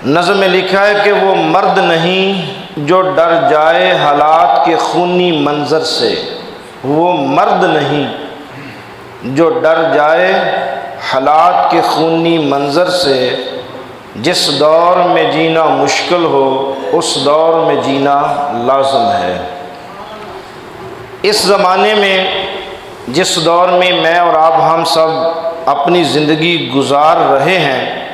نظم میں لکھا ہے کہ وہ مرد نہیں جو ڈر جائے حالات کے خونی منظر سے، وہ مرد نہیں جو ڈر جائے حالات کے خونی منظر سے، جس دور میں جینا مشکل ہو اس دور میں جینا لازم ہے۔ اس زمانے میں جس دور میں میں اور آپ ہم سب اپنی زندگی گزار رہے ہیں،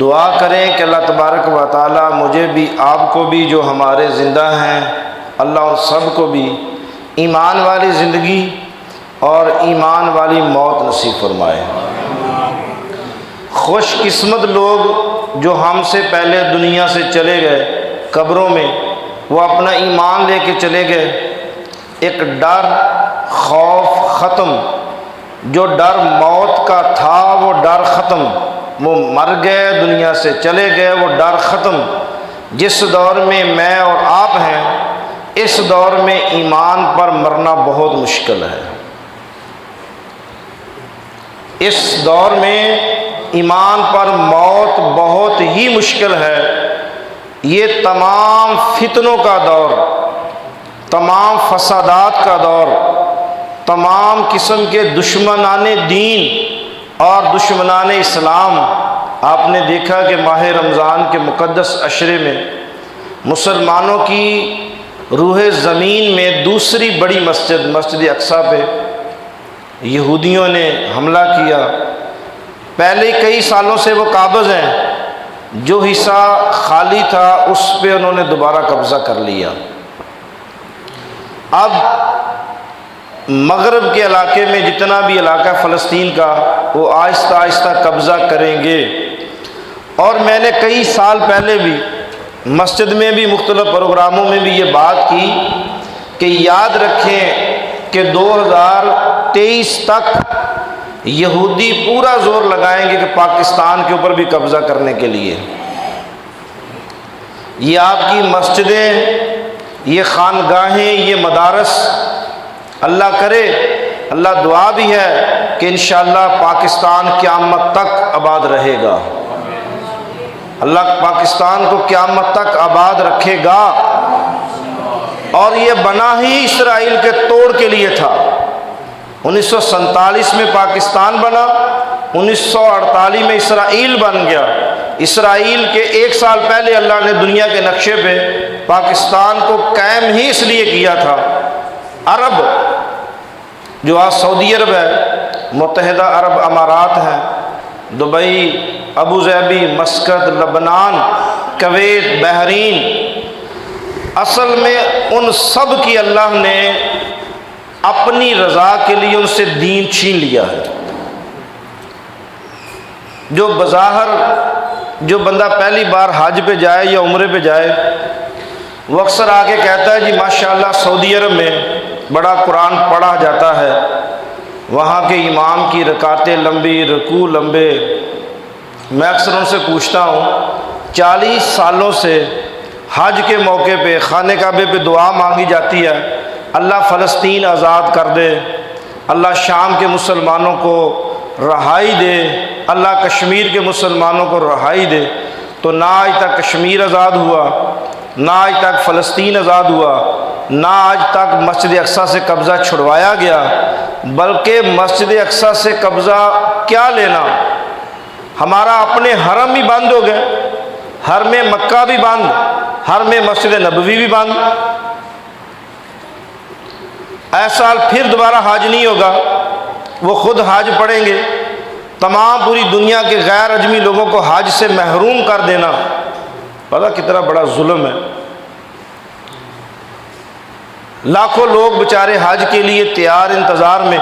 دعا کریں کہ اللہ تبارک و تعالی مجھے بھی آپ کو بھی جو ہمارے زندہ ہیں، اللہ ان سب کو بھی ایمان والی زندگی اور ایمان والی موت نصیب فرمائے۔ خوش قسمت لوگ جو ہم سے پہلے دنیا سے چلے گئے قبروں میں، وہ اپنا ایمان لے کے چلے گئے، ایک ڈر خوف ختم، جو ڈر موت کا تھا وہ ڈر ختم، وہ مر گئے دنیا سے چلے گئے، وہ ڈر ختم۔ جس دور میں میں اور آپ ہیں، اس دور میں ایمان پر مرنا بہت مشکل ہے۔ اس دور میں ایمان پر موت بہت ہی مشکل ہے۔ یہ تمام فتنوں کا دور، تمام فسادات کا دور، تمام قسم کے دشمنان دین اور دشمنان اسلام۔ آپ نے دیکھا کہ ماہ رمضان کے مقدس عشرے میں مسلمانوں کی روح زمین میں دوسری بڑی مسجد اقصیٰ پہ یہودیوں نے حملہ کیا۔ پہلے کئی سالوں سے وہ قابض ہیں، جو حصہ خالی تھا اس پہ انہوں نے دوبارہ قبضہ کر لیا۔ اب مغرب کے علاقے میں جتنا بھی علاقہ فلسطین کا، وہ آہستہ آہستہ قبضہ کریں گے۔ اور میں نے کئی سال پہلے بھی مسجد میں بھی مختلف پروگراموں میں بھی یہ بات کی کہ یاد رکھیں کہ 2023 تک یہودی پورا زور لگائیں گے کہ پاکستان کے اوپر بھی قبضہ کرنے کے لیے۔ یہ آپ کی مسجدیں، یہ خانگاہیں، یہ مدارس، اللہ کرے، اللہ دعا بھی ہے کہ انشاءاللہ پاکستان قیامت تک آباد رہے گا۔ اللہ پاکستان کو قیامت تک آباد رکھے گا۔ اور یہ بنا ہی اسرائیل کے توڑ کے لیے تھا۔ 1947 میں پاکستان بنا، 1948 میں اسرائیل بن گیا۔ اسرائیل کے ایک سال پہلے اللہ نے دنیا کے نقشے پہ پاکستان کو قائم ہی اس لیے کیا تھا۔ عرب جو آج سعودی عرب ہے، متحدہ عرب امارات ہیں، دبئی، ابوظہبی، مسقط، لبنان، کویت، بحرین، اصل میں ان سب کی اللہ نے اپنی رضا کے لیے ان سے دین چھین لیا ہے۔ جو بظاہر جو بندہ پہلی بار حج پہ جائے یا عمرے پہ جائے، وہ اکثر آ کے کہتا ہے جی ماشاءاللہ سعودی عرب میں بڑا قرآن پڑھا جاتا ہے، وہاں کے امام کی رکعتیں لمبی، رکوع لمبے۔ میں اکثر ان سے پوچھتا ہوں، 40 سالوں سے حج کے موقع پہ خانہ کعبے پہ دعا مانگی جاتی ہے، اللہ فلسطین آزاد کر دے، اللہ شام کے مسلمانوں کو رہائی دے، اللہ کشمیر کے مسلمانوں کو رہائی دے، تو نہ آج تک کشمیر آزاد ہوا، نہ آج تک فلسطین آزاد ہوا، نہ آج تک مسجد اقصیٰ سے قبضہ چھڑوایا گیا، بلکہ مسجد اقصیٰ سے قبضہ کیا لینا، ہمارا اپنے حرم بھی بند ہو گئے، حرم مکہ بھی بند، حرم مسجد نبوی بھی بند۔ ایسا پھر دوبارہ حج نہیں ہوگا، وہ خود حج پڑھیں گے۔ تمام پوری دنیا کے غیر اجمی لوگوں کو حج سے محروم کر دینا، پتہ کتنا بڑا ظلم ہے۔ لاکھوں لوگ بیچارے حج کے لیے تیار، انتظار میں،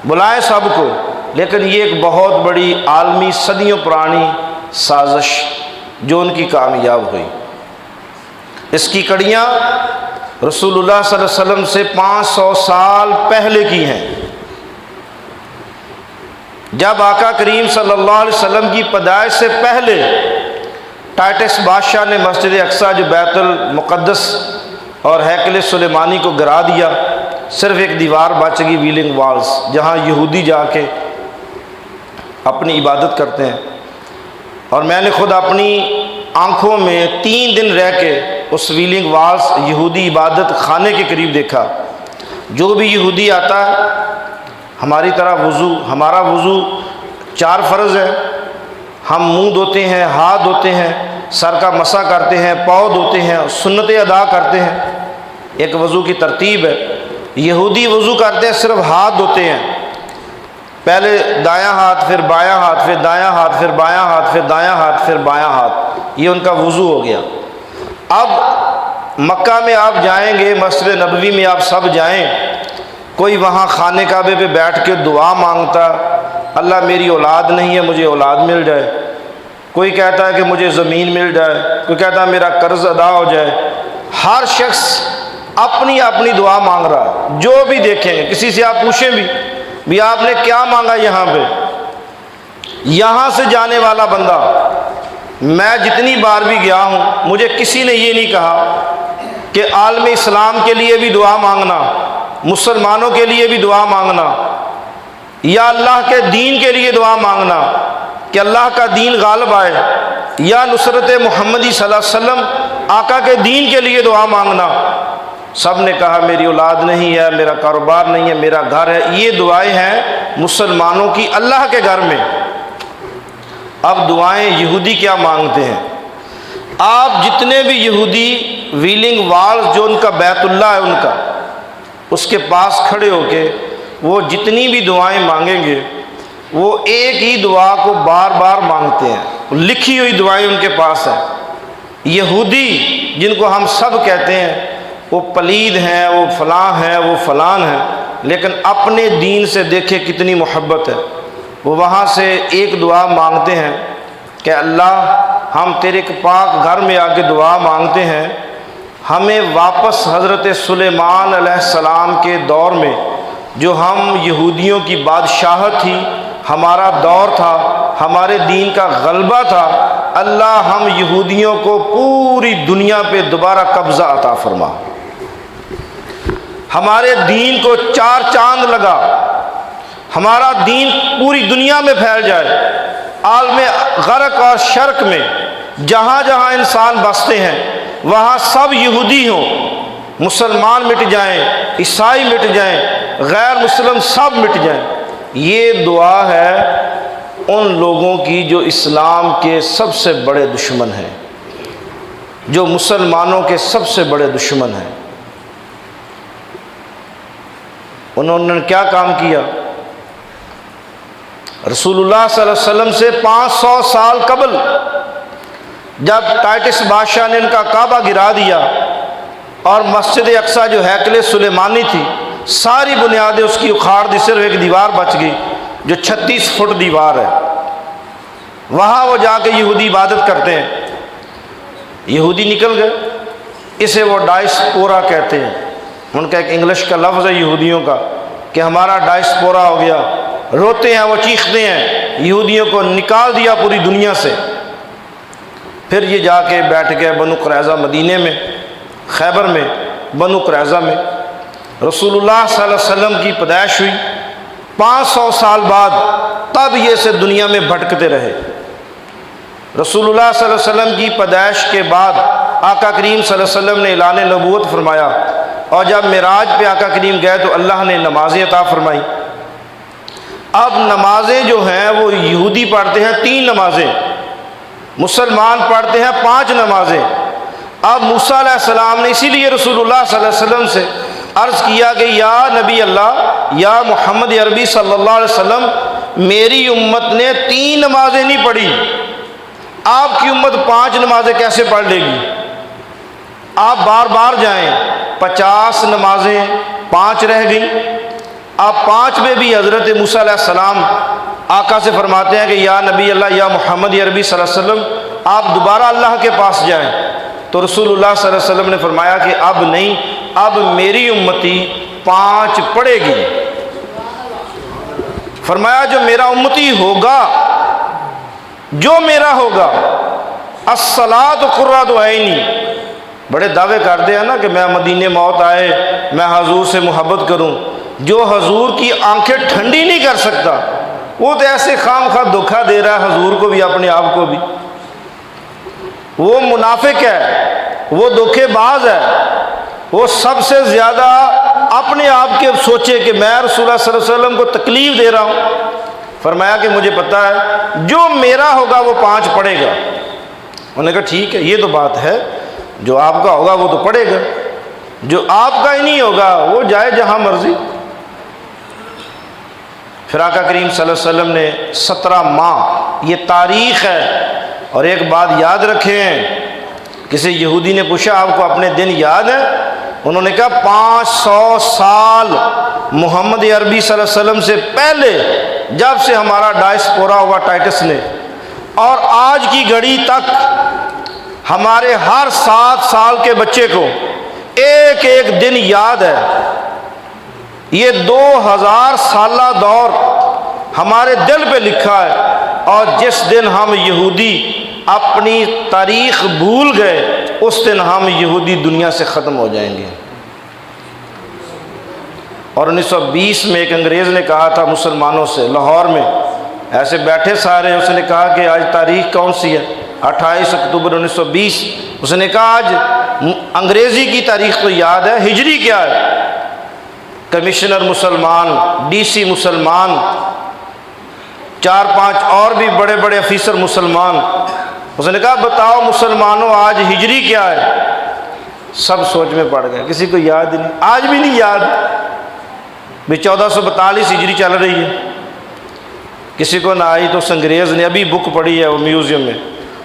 بلائیں سب کو، لیکن یہ ایک بہت بڑی عالمی صدیوں پرانی سازش جو ان کی کامیاب ہوئی۔ اس کی کڑیاں رسول اللہ صلی اللہ علیہ وسلم سے 500 سال پہلے کی ہیں۔ جب آقا کریم صلی اللہ علیہ وسلم کی پیدائش سے پہلے ٹائٹس بادشاہ نے مسجد اقصیٰ جو بیت المقدس اور ہیکل سلیمانی کو گرا دیا، صرف ایک دیوار بچ گئی، ویلنگ والز، جہاں یہودی جا کے اپنی عبادت کرتے ہیں۔ اور میں نے خود اپنی آنکھوں میں 3 دن رہ کے اس ویلنگ والس یہودی عبادت خانے کے قریب دیکھا۔ جو بھی یہودی آتا ہے ہماری طرح ہمارا وضو 4 فرض ہے، ہم منہ دھوتے ہیں، ہاتھ دھوتے ہیں، سر کا مسح کرتے ہیں، پاؤں دھوتے ہیں، سنتیں ادا کرتے ہیں، ایک وضو کی ترتیب ہے۔ یہودی وضو کرتے ہیں صرف ہاتھ دھوتے ہیں، پہلے دایاں ہاتھ، پھر بایاں ہاتھ، پھر دایاں ہاتھ، پھر بایاں ہاتھ، پھر دایاں ہاتھ، پھر بایاں ہاتھ، یہ ان کا وضو ہو گیا۔ اب مکہ میں آپ جائیں گے، مسجد نبوی میں آپ سب جائیں، کوئی وہاں خانے کعبے پہ بیٹھ کے دعا مانگتا اللہ میری اولاد نہیں ہے مجھے اولاد مل جائے، کوئی کہتا ہے کہ مجھے زمین مل جائے، کوئی کہتا ہے میرا قرض ادا ہو جائے، ہر شخص اپنی اپنی دعا مانگ رہا ہے۔ جو بھی دیکھیں گے، کسی سے آپ پوچھیں بھی آپ نے کیا مانگا یہاں پہ، یہاں سے جانے والا بندہ، میں جتنی بار بھی گیا ہوں مجھے کسی نے یہ نہیں کہا کہ عالم اسلام کے لیے بھی دعا مانگنا، مسلمانوں کے لیے بھی دعا مانگنا، یا اللہ کے دین کے لیے دعا مانگنا کہ اللہ کا دین غالب آئے، یا نصرت محمدی صلی اللہ علیہ وسلم آقا کے دین کے لیے دعا مانگنا۔ سب نے کہا میری اولاد نہیں ہے، میرا کاروبار نہیں ہے، میرا گھر ہے۔ یہ دعائیں ہیں مسلمانوں کی اللہ کے گھر میں۔ اب دعائیں یہودی کیا مانگتے ہیں؟ آپ جتنے بھی یہودی ویلنگ والز جو ان کا بیت اللہ ہے ان کا، اس کے پاس کھڑے ہو کے وہ جتنی بھی دعائیں مانگیں گے وہ ایک ہی دعا کو بار بار مانگتے ہیں، لکھی ہوئی دعائیں ان کے پاس ہیں۔ یہودی جن کو ہم سب کہتے ہیں وہ پلید ہیں، وہ فلاں ہیں، وہ فلان ہیں، لیکن اپنے دین سے دیکھے کتنی محبت ہے۔ وہ وہاں سے ایک دعا مانگتے ہیں کہ اللہ ہم تیرے پاک گھر میں آ کے دعا مانگتے ہیں، ہمیں واپس حضرت سلیمان علیہ السلام کے دور میں جو ہم یہودیوں کی بادشاہت تھی، ہمارا دور تھا، ہمارے دین کا غلبہ تھا، اللہ ہم یہودیوں کو پوری دنیا پہ دوبارہ قبضہ عطا فرما، ہمارے دین کو 4 چاند لگا، ہمارا دین پوری دنیا میں پھیل جائے، عالم غرق اور شرق میں جہاں جہاں انسان بستے ہیں وہاں سب یہودی ہوں، مسلمان مٹ جائیں، عیسائی مٹ جائیں، غیر مسلم سب مٹ جائیں۔ یہ دعا ہے ان لوگوں کی جو اسلام کے سب سے بڑے دشمن ہیں، جو مسلمانوں کے سب سے بڑے دشمن ہیں۔ انہوں نے کیا کام کیا؟ رسول اللہ صلی اللہ علیہ وسلم سے 500 سال قبل جب ٹائٹس بادشاہ نے ان کا کعبہ گرا دیا اور مسجد اقصی جو ہیکل سلیمانی تھی ساری بنیادیں اس کی اکھاڑ دی، صرف ایک دیوار بچ گئی جو 36 فٹ دیوار ہے، وہاں وہ جا کے یہودی عبادت کرتے ہیں۔ یہودی نکل گئے، اسے وہ ڈائسپورا کہتے ہیں، ان کا ایک انگلش کا لفظ ہے یہودیوں کا کہ ہمارا ڈائسپورا ہو گیا، روتے ہیں، وہ چیختے ہیں، یہودیوں کو نکال دیا پوری دنیا سے۔ پھر یہ جا کے بیٹھ گئے بنو قریظہ، مدینے میں، خیبر میں، بنو قریظہ میں۔ رسول اللہ صلی اللہ علیہ وسلم کی پیدائش ہوئی 500 سال بعد، تب یہ سے دنیا میں بھٹکتے رہے۔ رسول اللہ صلی اللہ علیہ وسلم کی پیدائش کے بعد آقا کریم صلی اللہ علیہ وسلم نے اعلان نبوت فرمایا، اور جب معراج پہ آقا کریم گئے تو اللہ نے نمازیں عطا فرمائی۔ اب نمازیں جو ہیں وہ یہودی پڑھتے ہیں 3 نمازیں، مسلمان پڑھتے ہیں 5 نمازیں۔ اب موسیٰ علیہ السلام نے اسی لیے رسول اللہ صلی اللہ علیہ وسلم سے عرض کیا کہ یا نبی اللہ، یا محمد عربی صلی اللہ علیہ وسلم، میری امت نے 3 نمازیں نہیں پڑھی، آپ کی امت 5 نمازیں کیسے پڑھ لے گی؟ آپ بار بار جائیں، 50 نمازیں 5 رہ گئیں۔ آپ 5 میں بھی حضرت موسیٰ علیہ السلام آقا سے فرماتے ہیں کہ یا نبی اللہ، یا محمد عربی صلی اللہ علیہ وسلم، آپ دوبارہ اللہ کے پاس جائیں۔ تو رسول اللہ صلی اللہ علیہ وسلم نے فرمایا کہ اب نہیں، اب میری امتی 5 پڑھے گی۔ فرمایا جو میرا امتی ہوگا، جو میرا ہوگا، الصلاۃ قرۃ عینی، بڑے دعوے کرتے ہیں نا کہ میں مدینے موت آئے میں حضور سے محبت کروں، جو حضور کی آنکھیں ٹھنڈی نہیں کر سکتا وہ تو ایسے خام خواہ دھوکہ دے رہا ہے حضور کو بھی اپنے آپ کو بھی، وہ منافق ہے، وہ دھوکے باز ہے، وہ سب سے زیادہ اپنے آپ کے سوچے کہ میں رسول اللہ صلی اللہ علیہ وسلم کو تکلیف دے رہا ہوں۔ فرمایا کہ مجھے پتہ ہے جو میرا ہوگا وہ 5 پڑھے گا۔ انہوں نے کہا ٹھیک ہے، یہ تو بات ہے، جو آپ کا ہوگا وہ تو پڑھے گا، جو آپ کا ہی نہیں ہوگا وہ جائے جہاں مرضی۔ پھر آقا کریم صلی اللہ علیہ وسلم نے 17 ماہ، یہ تاریخ ہے۔ اور ایک بات یاد رکھیں، کسی یہودی نے پوچھا آپ کو اپنے دن یاد ہے؟ انہوں نے کہا 500 سال محمد عربی صلی اللہ علیہ وسلم سے پہلے، جب سے ہمارا ڈائسپورا ہوا ٹائٹس نے، اور آج کی گھڑی تک ہمارے ہر 7 سال کے بچے کو ایک ایک دن یاد ہے۔ یہ 2000 سالہ دور ہمارے دل پہ لکھا ہے، اور جس دن ہم یہودی اپنی تاریخ بھول گئے اس دن ہم یہودی دنیا سے ختم ہو جائیں گے۔ اور 1920 میں ایک انگریز نے کہا تھا مسلمانوں سے لاہور میں، ایسے بیٹھے سارے، اس نے کہا کہ آج تاریخ کون سی ہے؟ 28 اکتوبر 1920۔ اس نے کہا آج انگریزی کی تاریخ تو یاد ہے، ہجری کیا ہے؟ کمشنر مسلمان، ڈی سی مسلمان، 4-5 اور بھی بڑے بڑے افیسر مسلمان۔ اس نے کہا بتاؤ مسلمانوں آج ہجری کیا ہے؟ سب سوچ میں پڑ گئے، کسی کو یاد ہی نہیں، آج بھی نہیں یاد بھی 1442 ہجری چل رہی ہے، کسی کو نہ آئی۔ تو اس انگریز نے ابھی بک پڑھی ہے وہ میوزیم میں،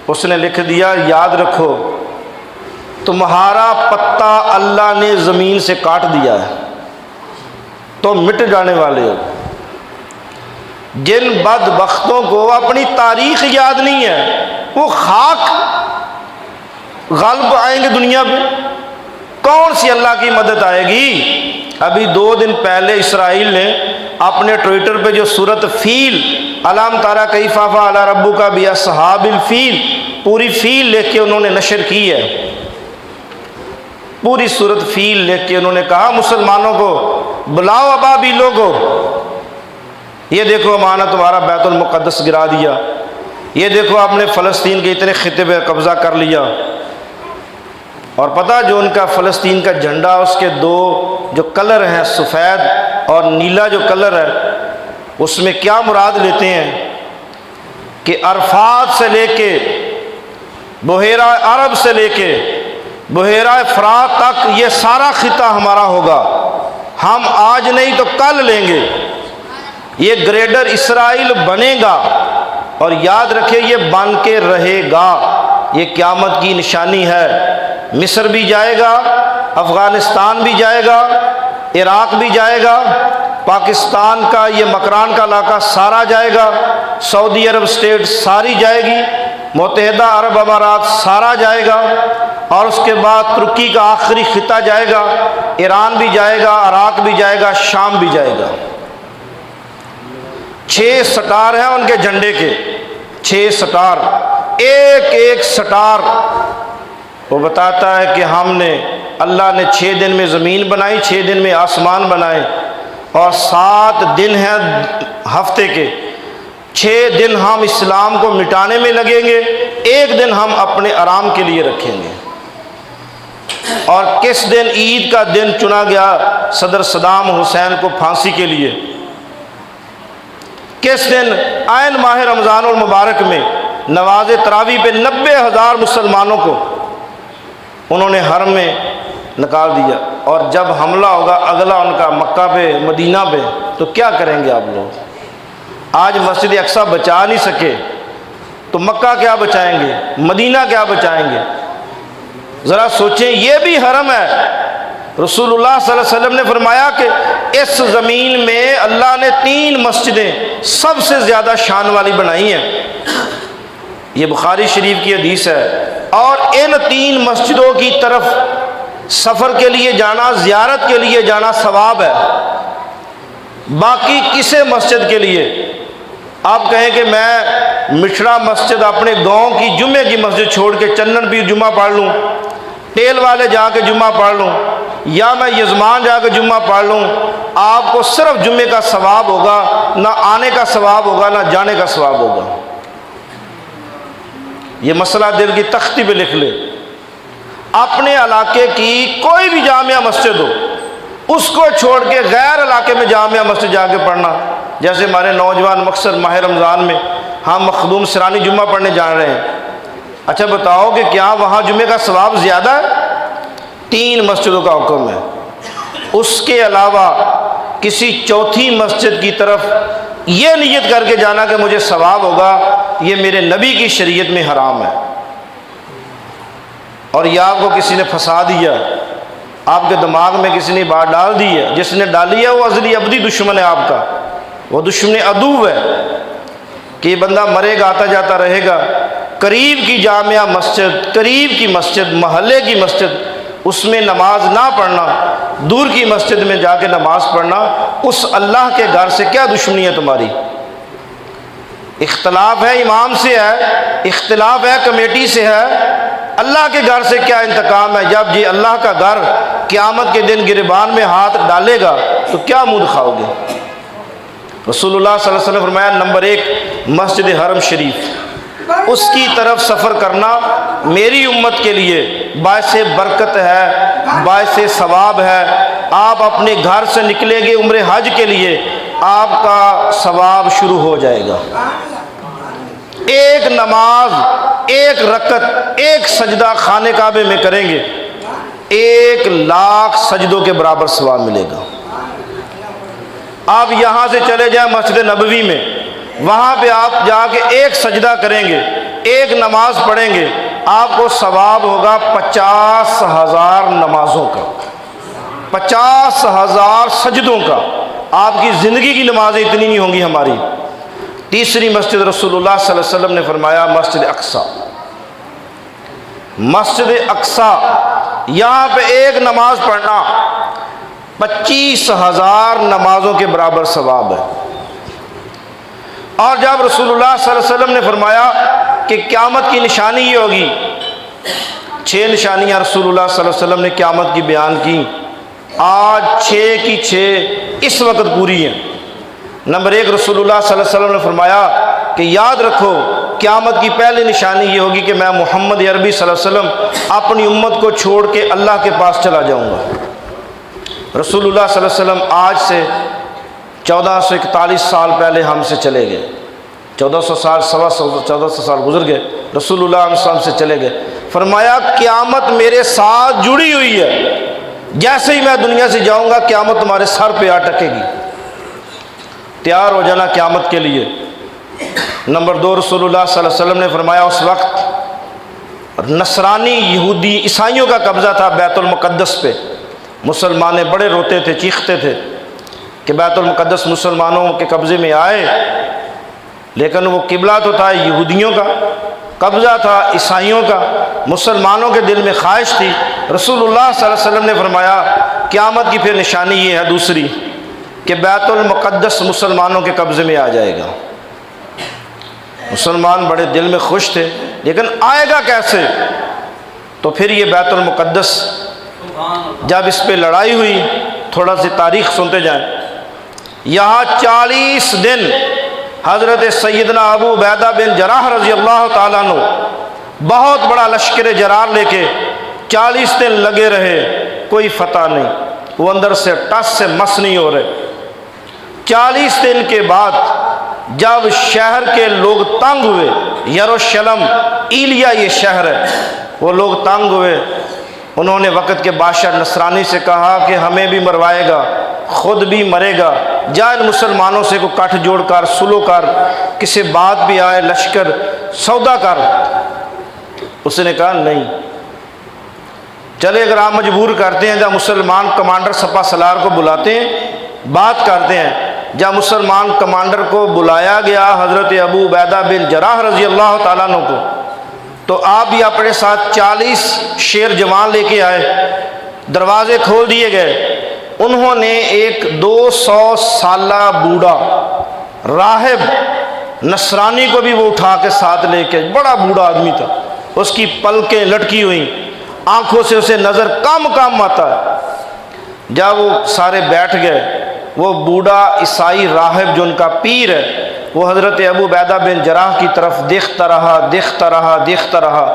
اس نے لکھ دیا یاد رکھو تمہارا پتا اللہ نے زمین سے کاٹ دیا ہے، تو مٹ جانے والے ہو۔ جن بدبختوں کو اپنی تاریخ یاد نہیں ہے وہ خاک غالب آئیں گے دنیا پہ، کون سی اللہ کی مدد آئے گی؟ ابھی 2 دن پہلے اسرائیل نے اپنے ٹویٹر پہ جو سورۃ فیل، الم تری کیف فعل ربک باصحاب الفیل، پوری فیل لکھ کے انہوں نے نشر کی ہے، پوری سورۃ فیل لکھ کے انہوں نے کہا مسلمانوں کو بلاؤ ابابیلوں کو، یہ دیکھو ہم نے تمہارا بیت المقدس گرا دیا، یہ دیکھو آپ نے فلسطین کے اتنے خطے پہ قبضہ کر لیا۔ اور پتہ جو ان کا فلسطین کا جھنڈا، اس کے 2 جو کلر ہیں، سفید اور نیلا جو کلر ہے، اس میں کیا مراد لیتے ہیں کہ عرفات سے لے کے بحیرہ عرب سے لے کے بحیرہ فرات تک یہ سارا خطہ ہمارا ہوگا، ہم آج نہیں تو کل لیں گے، یہ گریٹر اسرائیل بنے گا، اور یاد رکھے یہ بن کے رہے گا، یہ قیامت کی نشانی ہے۔ مصر بھی جائے گا، افغانستان بھی جائے گا، عراق بھی جائے گا، پاکستان کا یہ مکران کا علاقہ سارا جائے گا، سعودی عرب اسٹیٹ ساری جائے گی، متحدہ عرب امارات سارا جائے گا، اور اس کے بعد ترکی کا آخری خطہ جائے گا، ایران بھی جائے گا، عراق بھی جائے گا، شام بھی جائے گا۔ 6 سٹار ہیں ان کے جھنڈے کے، 6 سٹار، ایک ایک سٹار وہ بتاتا ہے کہ ہم نے، اللہ نے 6 دن میں زمین بنائی، 6 دن میں آسمان بنائے، اور 7 دن ہیں ہفتے کے، 6 دن ہم اسلام کو مٹانے میں لگیں گے، 1 دن ہم اپنے آرام کے لیے رکھیں گے۔ اور کس دن عید کا دن چنا گیا صدر صدام حسین کو پھانسی کے لیے؟ کس دن؟ عین ماہ رمضان المبارک میں نماز تراویح پہ 90,000 مسلمانوں کو انہوں نے حرم میں نکال دیا، اور جب حملہ ہوگا اگلا ان کا مکہ پہ، مدینہ پہ، تو کیا کریں گے آپ لوگ؟ آج مسجد اقصی بچا نہیں سکے تو مکہ کیا بچائیں گے، مدینہ کیا بچائیں گے؟ ذرا سوچیں، یہ بھی حرم ہے۔ رسول اللہ صلی اللہ علیہ وسلم نے فرمایا کہ اس زمین میں اللہ نے 3 مسجدیں سب سے زیادہ شان والی بنائی ہیں، یہ بخاری شریف کی حدیث ہے، اور ان 3 مسجدوں کی طرف سفر کے لیے جانا، زیارت کے لیے جانا ثواب ہے۔ باقی کسے مسجد کے لیے آپ کہیں کہ میں مٹھڑا مسجد اپنے گاؤں کی جمعے کی مسجد چھوڑ کے چندن پیر جمعہ پڑھ لوں، ٹیل والے جا کے جمعہ پڑھ لوں، یا میں یزمان جا کے جمعہ پڑھ لوں، آپ کو صرف جمعے کا ثواب ہوگا، نہ آنے کا ثواب ہوگا نہ جانے کا ثواب ہوگا۔ یہ مسئلہ دل کی تختی پہ لکھ لے۔ اپنے علاقے کی کوئی بھی جامعہ مسجد ہو، اس کو چھوڑ کے غیر علاقے میں جامعہ مسجد جا کے پڑھنا، جیسے ہمارے نوجوان مقصد ماہ رمضان میں ہم مخدوم سرانی جمعہ پڑھنے جا رہے ہیں، اچھا بتاؤ کہ کیا وہاں جمعے کا ثواب زیادہ ہے؟ 3 مسجدوں کا حکم ہے، اس کے علاوہ کسی چوتھی مسجد کی طرف یہ نیت کر کے جانا کہ مجھے ثواب ہوگا، یہ میرے نبی کی شریعت میں حرام ہے۔ اور یا آپ کو کسی نے پھنسا دیا، آپ کے دماغ میں کسی نے بات ڈال دی ہے، جس نے ڈالی ہے وہ ازلی ابدی دشمن ہے آپ کا، وہ دشمن عدو ہے کہ یہ بندہ مرے گا آتا جاتا رہے گا۔ قریب کی جامعہ مسجد، قریب کی مسجد، محلے کی مسجد، اس میں نماز نہ پڑھنا، دور کی مسجد میں جا کے نماز پڑھنا، اس اللہ کے گھر سے کیا دشمنی ہے تمہاری؟ اختلاف ہے امام سے ہے، اختلاف ہے کمیٹی سے ہے، اللہ کے گھر سے کیا انتقام ہے؟ جب یہ اللہ کا گھر قیامت کے دن گریبان میں ہاتھ ڈالے گا تو کیا منہ دکھاؤ گے؟ رسول اللہ صلی اللہ علیہ وسلم نے فرمایا نمبر 1 مسجد حرم شریف، اس کی طرف سفر کرنا میری امت کے لیے باعث برکت ہے، باعث ثواب ہے۔ آپ اپنے گھر سے نکلیں گے عمرہ حج کے لیے، آپ کا ثواب شروع ہو جائے گا۔ ایک نماز، ایک رکعت، ایک سجدہ خانے کعبے میں کریں گے، 1,00,000 سجدوں کے برابر ثواب ملے گا۔ آپ یہاں سے چلے جائیں مسجد نبوی میں، وہاں پہ آپ جا کے ایک سجدہ کریں گے، ایک نماز پڑھیں گے، آپ کو ثواب ہوگا 50,000 نمازوں کا، 50,000 سجدوں کا۔ آپ کی زندگی کی نمازیں اتنی نہیں ہوں گی ہماری۔ تیسری مسجد رسول اللہ صلی اللہ علیہ وسلم نے فرمایا مسجد اقصیٰ، مسجد اقصیٰ، یہاں پہ ایک نماز پڑھنا 25,000 نمازوں کے برابر ثواب ہے۔ اور جب رسول اللہ صلی اللہ علیہ وسلم نے فرمایا کہ قیامت کی نشانی یہ ہوگی، 6 نشانیاں رسول اللہ صلی اللہ علیہ وسلم نے قیامت کی بیان کی، آج 6 کی 6 اس وقت پوری ہیں۔ نمبر 1 رسول اللہ صلی اللہ علیہ وسلم نے فرمایا کہ یاد رکھو قیامت کی پہلی نشانی یہ ہوگی کہ میں محمد عربی صلی اللہ علیہ وسلم اپنی امت کو چھوڑ کے اللہ کے پاس چلا جاؤں گا۔ رسول اللہ صلی اللہ علیہ وسلم آج سے 1441 سال پہلے ہم سے چلے گئے، 1400 سال 1400 سال گزر گئے، رسول اللہ علیہ وسلم سے چلے گئے۔ فرمایا قیامت میرے ساتھ جڑی ہوئی ہے، جیسے ہی میں دنیا سے جاؤں گا قیامت تمہارے سر پہ آ ٹکے گی، تیار ہو جانا قیامت کے لیے۔ نمبر 2 رسول اللہ صلی اللہ علیہ وسلم نے فرمایا اس وقت نصرانی یہودی عیسائیوں کا قبضہ تھا بیت المقدس پہ، مسلمان بڑے روتے تھے، چیختے تھے کہ بیت المقدس مسلمانوں کے قبضے میں آئے، لیکن وہ قبلہ تو تھا یہودیوں کا، قبضہ تھا عیسائیوں کا، مسلمانوں کے دل میں خواہش تھی۔ رسول اللہ صلی اللہ علیہ وسلم نے فرمایا قیامت کی پھر نشانی یہ ہے دوسری کہ بیت المقدس مسلمانوں کے قبضے میں آ جائے گا۔ مسلمان بڑے دل میں خوش تھے، لیکن آئے گا کیسے؟ تو پھر یہ بیت المقدس جب اس پہ لڑائی ہوئی، تھوڑا سی تاریخ سنتے جائیں، یہاں 40 دن حضرت سیدنا ابو عبیدہ بن جراح رضی اللہ تعالیٰ عنہ بہت بڑا لشکر جرار لے کے 40 دن لگے رہے، کوئی فتح نہیں، وہ اندر سے ٹس سے مس نہیں ہو رہے۔ 40 دن کے بعد جب شہر کے لوگ تنگ ہوئے، یروشلم ایلیا یہ شہر ہے، وہ لوگ تنگ ہوئے، انہوں نے وقت کے بادشاہ نصرانی سے کہا کہ ہمیں بھی مروائے گا، خود بھی مرے گا، جا ان مسلمانوں سے کو کٹھ جوڑ کر سلو کر، کسی بات بھی آئے لشکر سودا کر۔ اس نے کہا نہیں، چلے اگر آپ مجبور کرتے ہیں، جب مسلمان کمانڈر سپہ سالار کو بلاتے ہیں بات کرتے ہیں۔ جب مسلمان کمانڈر کو بلایا گیا حضرت ابو عبیدہ بن جراح رضی اللہ تعالیٰ عنہ کو، تو آپ بھی اپنے ساتھ 40 شیر جوان لے کے آئے، دروازے کھول دیے گئے۔ انہوں نے ایک 200 سالہ بوڑھا راہب نصرانی کو بھی وہ اٹھا کے ساتھ لے کے، بڑا بوڑھا آدمی تھا، اس کی پلکیں لٹکی ہوئیں، آنکھوں سے اسے نظر کم آتا ہے، جب وہ سارے بیٹھ گئے، وہ بوڑھا عیسائی راہب جو ان کا پیر ہے وہ حضرت ابو عبیدہ بن جراح کی طرف دیکھتا رہا۔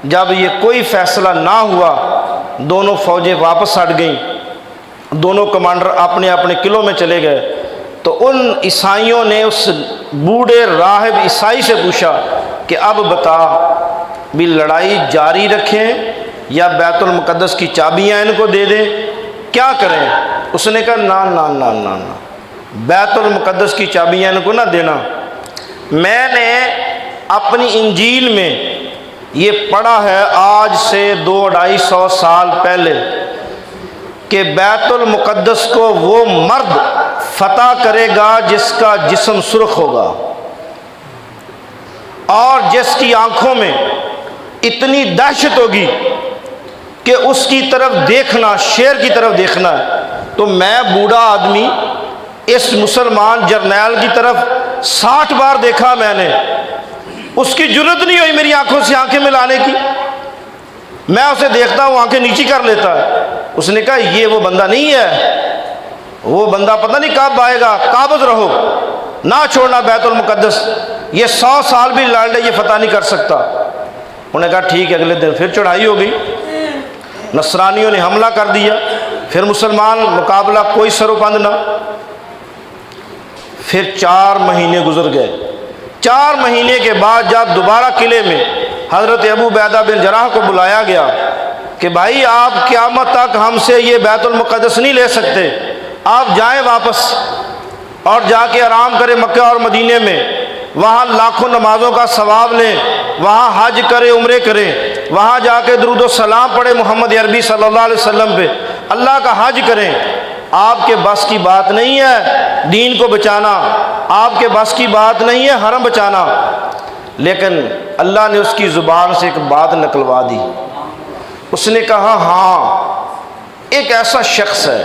جب یہ کوئی فیصلہ نہ ہوا، دونوں فوجیں واپس ہٹ گئیں، دونوں کمانڈر اپنے اپنے قلعوں میں چلے گئے۔ تو ان عیسائیوں نے اس بوڑھے راہب عیسائی سے پوچھا کہ اب بتا بھی لڑائی جاری رکھیں یا بیت المقدس کی چابیاں ان کو دے دیں، کیا کریں؟ اس نے کہا نا، بیت المقدس کی چابیاں ان کو نہ دینا۔ میں نے اپنی انجیل میں یہ پڑھا ہے آج سے 200-250 سال پہلے کہ بیت المقدس کو وہ مرد فتح کرے گا جس کا جسم سرخ ہوگا اور جس کی آنکھوں میں اتنی دہشت ہوگی کہ اس کی طرف دیکھنا شیر کی طرف دیکھنا ہے۔ تو میں بوڑھا آدمی اس مسلمان جرنیل کی طرف 60 بار دیکھا، میں نے اس کی جرت نہیں ہوئی میری آنکھوں سے آنکھیں ملانے کی۔ میں اسے دیکھتا ہوں آنکھیں نیچی کر لیتا ہے۔ اس نے کہا یہ وہ بندہ نہیں ہے، وہ بندہ پتہ نہیں کب آئے گا، قابض رہو، نہ چھوڑنا بیت المقدس، یہ 100 سال بھی لڑ لے یہ فتح نہیں کر سکتا۔ انہوں نے کہا ٹھیک ہے۔ اگلے دن پھر چڑھائی ہو گئی، نصرانیوں نے حملہ کر دیا، پھر مسلمان مقابلہ کوئی سر و پند نہ۔ پھر 4 مہینے گزر گئے۔ 4 مہینے کے بعد جب دوبارہ قلعے میں حضرت ابو عبیدہ بن جراح کو بلایا گیا کہ بھائی آپ قیامت تک ہم سے یہ بیت المقدس نہیں لے سکتے، آپ جائیں واپس اور جا کے آرام کریں مکہ اور مدینے میں، وہاں لاکھوں نمازوں کا ثواب لیں، وہاں حج کریں، عمرے کریں، وہاں جا کے درود و سلام پڑھیں محمد عربی صلی اللہ علیہ وسلم پہ، اللہ کا حج کریں۔ آپ کے بس کی بات نہیں ہے دین کو بچانا، آپ کے بس کی بات نہیں ہے حرم بچانا، لیکن اللہ نے اس کی زبان سے ایک بات نکلوا دی۔ اس نے کہا ہاں ایک ایسا شخص ہے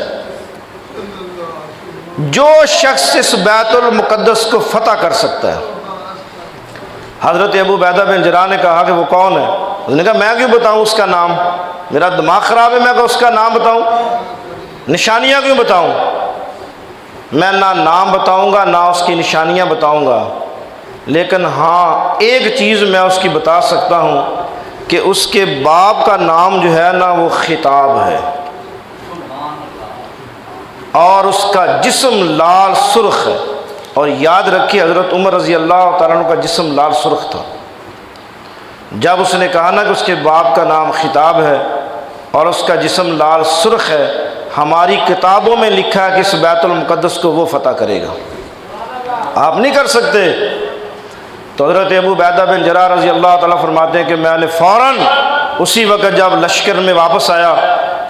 جو شخص اس بیت المقدس کو فتح کر سکتا ہے۔ حضرت ابو عبیدہ بن جراح نے کہا کہ وہ کون ہے؟ اس نے کہا میں کیوں بتاؤں اس کا نام، میرا دماغ خراب ہے، میں کہ اس کا نام بتاؤں، نشانیاں کیوں بتاؤں؟ میں نہ نام بتاؤں گا نہ اس کی نشانیاں بتاؤں گا، لیکن ہاں ایک چیز میں اس کی بتا سکتا ہوں کہ اس کے باپ کا نام جو ہے نا وہ خطاب ہے، اور اس کا جسم لال سرخ ہے۔ اور یاد رکھیے حضرت عمر رضی اللہ تعالیٰ عنہ کا جسم لال سرخ تھا۔ جب اس نے کہا نا کہ اس کے باپ کا نام خطاب ہے اور اس کا جسم لال سرخ ہے، ہماری کتابوں میں لکھا ہے کہ اس بیت المقدس کو وہ فتح کرے گا، آپ نہیں کر سکتے۔ تو حضرت ابو عبیدہ بن جراح رضی اللہ تعالیٰ فرماتے ہیں کہ میں نے فوراً اسی وقت جب لشکر میں واپس آیا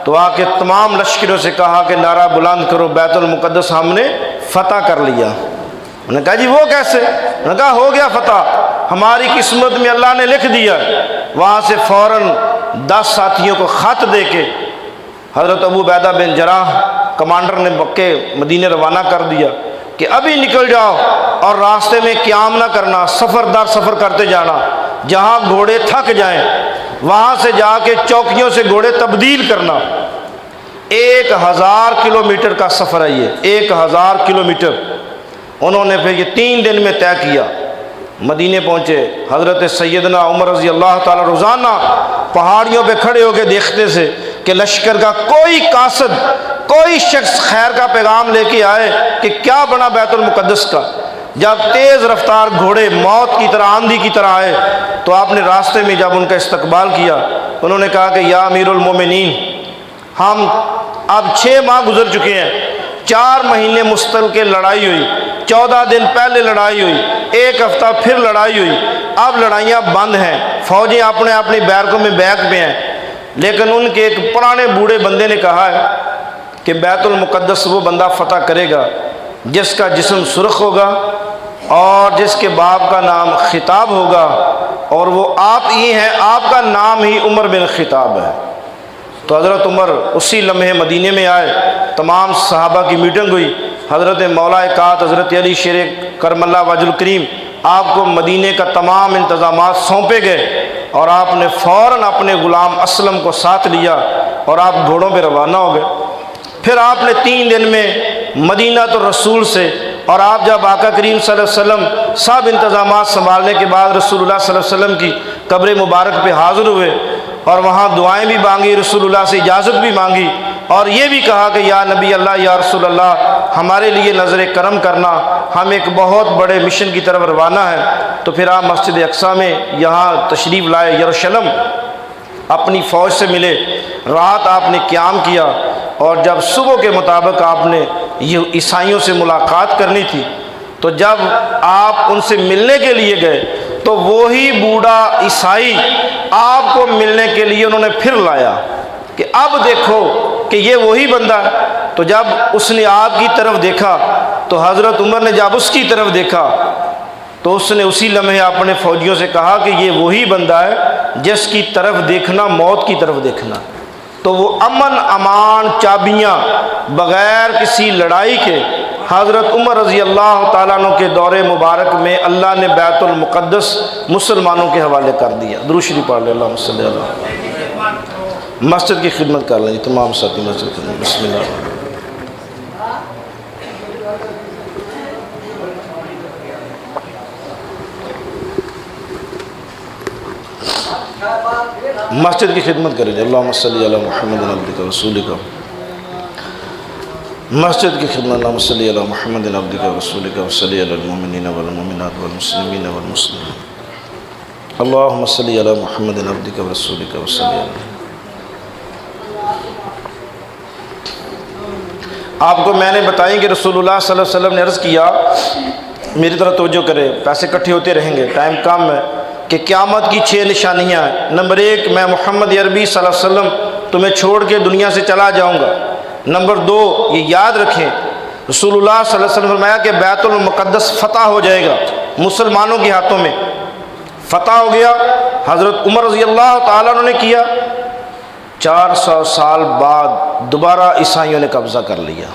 تو آ کے تمام لشکروں سے کہا کہ نعرہ بلند کرو بیت المقدس ہم نے فتح کر لیا۔ انہوں نے کہا جی وہ کیسے؟ انہوں نے کہا ہو گیا فتح، ہماری قسمت میں اللہ نے لکھ دیا۔ وہاں سے فوراً 10 ساتھیوں کو خط دے کے حضرت ابو عبیدہ بن جراح کمانڈر نے مکے مدینے روانہ کر دیا کہ ابھی نکل جاؤ اور راستے میں قیام نہ کرنا، سفر در سفر کرتے جانا، جہاں گھوڑے تھک جائیں وہاں سے جا کے چوکیوں سے گھوڑے تبدیل کرنا۔ 1000 کلومیٹر کا سفر ہے یہ، 1000 کلومیٹر۔ انہوں نے پھر یہ 3 دن میں طے کیا، مدینے پہنچے۔ حضرت سیدنا عمر رضی اللہ تعالیٰ روزانہ پہاڑیوں پہ کھڑے ہو کے دیکھتے سے کہ لشکر کا کوئی قاصد، کوئی شخص خیر کا پیغام لے کے آئے کہ کیا بنا بیت المقدس کا۔ جب تیز رفتار گھوڑے موت کی طرح آندھی کی طرح آئے تو آپ نے راستے میں جب ان کا استقبال کیا، انہوں نے کہا کہ یا امیر المومنین، ہم اب 6 ماہ گزر چکے ہیں، 4 مہینے مستقل لڑائی ہوئی، 14 دن پہلے لڑائی ہوئی، 1 ہفتہ پھر لڑائی ہوئی، اب لڑائیاں بند ہیں، فوجیں اپنے اپنی بیرکوں میں بیک پہ ہیں، لیکن ان کے ایک پرانے بوڑھے بندے نے کہا ہے کہ بیت المقدس وہ بندہ فتح کرے گا جس کا جسم سرخ ہوگا اور جس کے باپ کا نام خطاب ہوگا، اور وہ آپ ہی ہیں، آپ کا نام ہی عمر بن خطاب ہے۔ تو حضرت عمر اسی لمحے مدینے میں آئے، تمام صحابہ کی میٹنگ ہوئی، حضرت مولا کات حضرت علی شیر کرم اللہ وجہ الکریم آپ کو مدینے کا تمام انتظامات سونپے گئے، اور آپ نے فوراً اپنے غلام اسلم کو ساتھ لیا اور آپ گھوڑوں پہ روانہ ہو گئے۔ پھر آپ نے 3 دن میں مدینہ تو رسول سے، اور آپ جب آقا کریم صلی اللہ علیہ وسلم سب انتظامات سنبھالنے کے بعد رسول اللہ صلی اللہ علیہ وسلم کی قبر مبارک پہ حاضر ہوئے اور وہاں دعائیں بھی مانگی، رسول اللہ سے اجازت بھی مانگی، اور یہ بھی کہا کہ یا نبی اللہ، یا رسول اللہ، ہمارے لیے نظر کرم کرنا، ہم ایک بہت بڑے مشن کی طرف روانہ ہیں۔ تو پھر آپ مسجد اقصیٰ میں یہاں تشریف لائے، یروشلم اپنی فوج سے ملے، رات آپ نے قیام کیا، اور جب صبح کے مطابق آپ نے یہ عیسائیوں سے ملاقات کرنی تھی، تو جب آپ ان سے ملنے کے لیے گئے تو وہی بوڑھا عیسائی آپ کو ملنے کے لیے انہوں نے پھر لایا کہ اب دیکھو کہ یہ وہی بندہ ہے۔ تو جب اس نے آپ کی طرف دیکھا تو حضرت عمر نے جب اس کی طرف دیکھا تو اس نے اسی لمحے اپنے فوجیوں سے کہا کہ یہ وہی بندہ ہے جس کی طرف دیکھنا موت کی طرف دیکھنا۔ تو وہ امن امان چابیاں بغیر کسی لڑائی کے حضرت عمر رضی اللہ تعالیٰ عنہ کے دور مبارک میں اللہ نے بیت المقدس مسلمانوں کے حوالے کر دیا۔ درود شریف پڑھ لیں، اللہم صلی اللہ علیہ وسلم۔ مسجد کی خدمت کر لیں جی تمام ساتھی، مسجد کی خدمت۔ بسم اللہ۔ مسجد کی خدمت کریں جی، اللہم صلی علی محمد عبدک ورسولک۔ مسجد کی خدمت، اللہم صلی علی محمد عبدک ورسولک وصلی علی المؤمنین والمؤمنات والمسلمین والمسلمات، اللہم صلی علی محمد عبدک ورسولک وصلی علی۔ آپ کو میں نے بتائیں کہ رسول اللہ صلی اللہ علیہ وسلم نے عرض کیا، میری طرح توجہ کرے، پیسے اکٹھے ہوتے رہیں گے، ٹائم کم ہے، کہ قیامت کی 6 نشانیاں ہیں۔ نمبر 1، میں محمد عربی صلی اللہ علیہ وسلم تمہیں چھوڑ کے دنیا سے چلا جاؤں گا۔ نمبر 2، یہ یاد رکھیں، رسول اللہ صلی اللہ علیہ وسلم نے فرمایا کہ بیت المقدس فتح ہو جائے گا، مسلمانوں کے ہاتھوں میں فتح ہو گیا۔ حضرت عمر رضی اللہ تعالیٰ عنہ نے کیا، 400 سال بعد دوبارہ عیسائیوں نے قبضہ کر لیا۔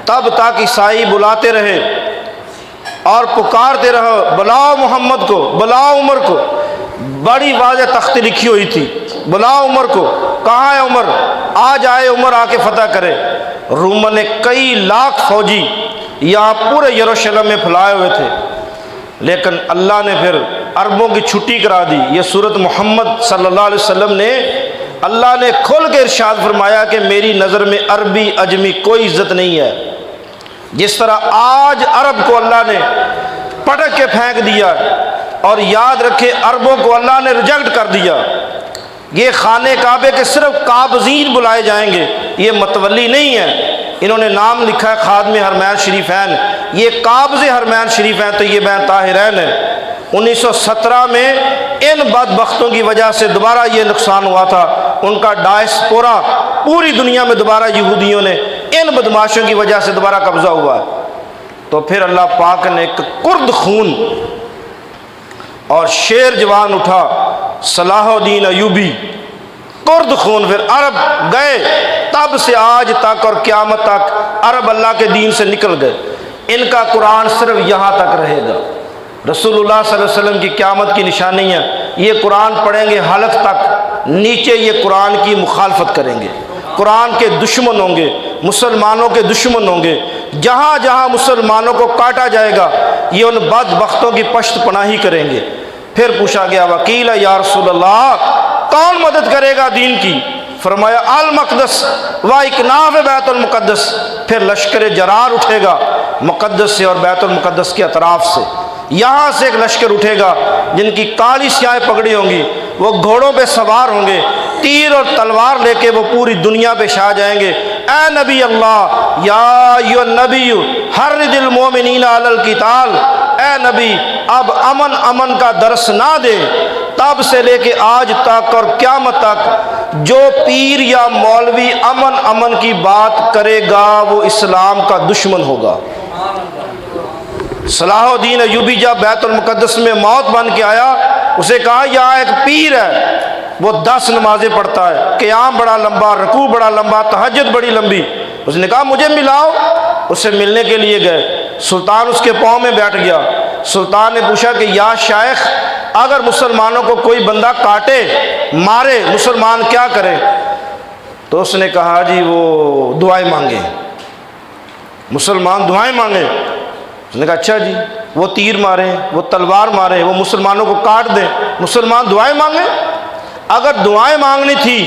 تب تک عیسائی بلاتے رہے اور پکارتے رہو، بلاؤ محمد کو، بلاؤ عمر کو۔ بڑی واضح تختی لکھی ہوئی تھی، بلاؤ عمر کو، کہاں ہے عمر؟ آ جائے عمر، آ کے فتح کرے۔ رومن نے کئی لاکھ فوجی یہاں پورے یروشلم میں پھیلائے ہوئے تھے، لیکن اللہ نے پھر عربوں کی چھٹی کرا دی۔ یہ سورت محمد صلی اللہ علیہ وسلم نے، اللہ نے کھل کے ارشاد فرمایا کہ میری نظر میں عربی عجمی کوئی عزت نہیں ہے۔ جس طرح آج عرب کو اللہ نے پٹک کے پھینک دیا، اور یاد رکھے عربوں کو اللہ نے ریجیکٹ کر دیا۔ یہ خانہ کعبے کے صرف قابضین بلائے جائیں گے، یہ متولی نہیں ہے۔ انہوں نے نام لکھا ہے خادم حرمین شریفین، یہ قابض حرمین شریفین طیبین طاہرین ہیں۔ 1917 میں ان بدبختوں کی وجہ سے دوبارہ یہ نقصان ہوا تھا، ان کا ڈائسپورا پوری دنیا میں دوبارہ یہودیوں نے ان بدماشوں کی وجہ سے دوبارہ قبضہ ہوا ہے۔ تو پھر اللہ پاک نے ایک کرد خون اور شیر جوان اٹھا، صلاح الدین ایوبی، کرد خون، پھر عرب گئے۔ تب سے آج تک اور قیامت تک عرب اللہ کے دین سے نکل گئے۔ ان کا قرآن صرف یہاں تک رہے گا۔ رسول اللہ صلی اللہ علیہ وسلم کی قیامت کی نشانیاں، یہ قرآن پڑھیں گے حلق تک، نیچے یہ قرآن کی مخالفت کریں گے، قرآن کے دشمن ہوں گے، مسلمانوں کے دشمن ہوں گے۔ جہاں جہاں مسلمانوں کو کاٹا جائے گا، یہ ان بدبختوں کی پشت پناہی کریں گے۔ پھر پوچھا گیا، وکیل یا رسول اللہ، کون مدد کرے گا دین کی؟ فرمایا المقدس و اکناف بیت المقدس۔ پھر لشکر جرار اٹھے گا مقدس سے اور بیت المقدس کے اطراف سے۔ یہاں سے ایک لشکر اٹھے گا جن کی کالی سیاہیں پگڑی ہوں گی، وہ گھوڑوں پہ سوار ہوں گے، تیر اور تلوار لے کے وہ پوری دنیا پہ چھا جائیں گے۔ اے نبی اللہ، یا ایھا النبی حرض المؤمنین علی القتال، اے نبی اب امن کا درس نہ دے۔ تب سے لے کے آج تک اور قیامت تک جو پیر یا مولوی امن کی بات کرے گا وہ اسلام کا دشمن ہوگا۔ صلاح الدین ایوبی جب بیت المقدس میں موت بن کے آیا، اسے کہا یہاں ایک پیر ہے، وہ 10 نمازیں پڑھتا ہے، قیام بڑا لمبا، رکوع بڑا لمبا، تہجد بڑی لمبی۔ اس نے کہا مجھے ملاؤ۔ اسے ملنے کے لیے گئے، سلطان اس کے پاؤں میں بیٹھ گیا۔ سلطان نے پوچھا کہ یا شیخ، اگر مسلمانوں کو کوئی بندہ کاٹے، مارے، مسلمان کیا کرے؟ تو اس نے کہا جی وہ دعائیں مانگیں، مسلمان دعائیں مانگیں۔ اس نے کہا اچھا جی، وہ تیر ماریں، وہ تلوار ماریں، وہ مسلمانوں کو کاٹ دیں، مسلمان دعائیں مانگیں؟ اگر دعائیں مانگنی تھی